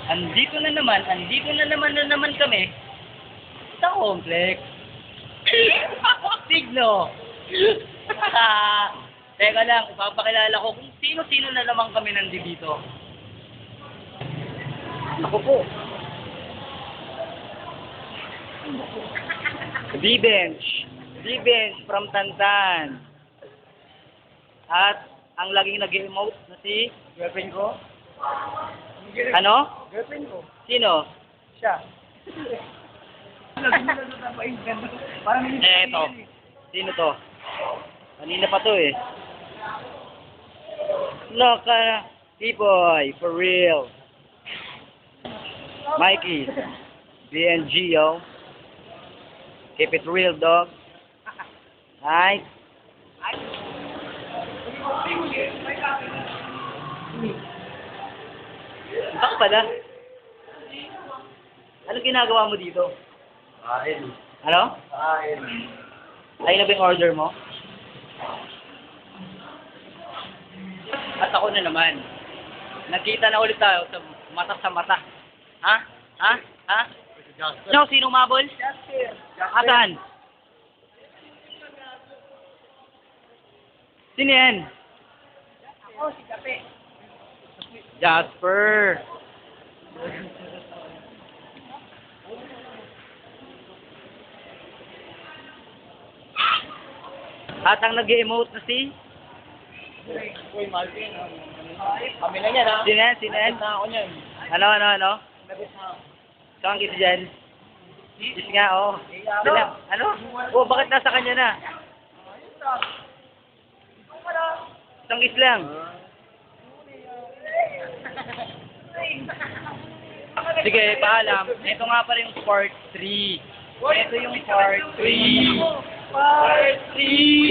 Andito na naman kami sa complex. Signo. Teka lang, ipapakilala ko kung sino-sino na naman kami nandito. Ako po. D-Bench from Tantan. At ang laging nag-emote na si Girlfriend ko? ano? Girlfriend ko? Sino? Siya. Parang Eto. Sino to? Kanina pa to eh. Loka, D-Boy, for real. Mikey, BNG, yo. Keep it real, dog. Right? Bak pala. Ano ginagawa mo dito? Kain. Ano? Kain. Ayun na ba yung order mo? At ako na naman. Nagkita na ulit tayo sa mata. Ha? Ha? Ha? No, sino umabol? Asan? Sino yan? Ako, si Kape. Jasper. At ang nag-emote na si? Uy, Malvin. Kami na yan, ha? Sino yan? Sino yan? Na ako niyan. Ano? Nabit na ako. Saan kiss dyan? Kiss nga, oh. Sila, ano? Oh, bakit nasa kanya na? Isang kiss lang. Sige, paalam. Ito nga pala yung part 3. Ito yung part 3. Part 3!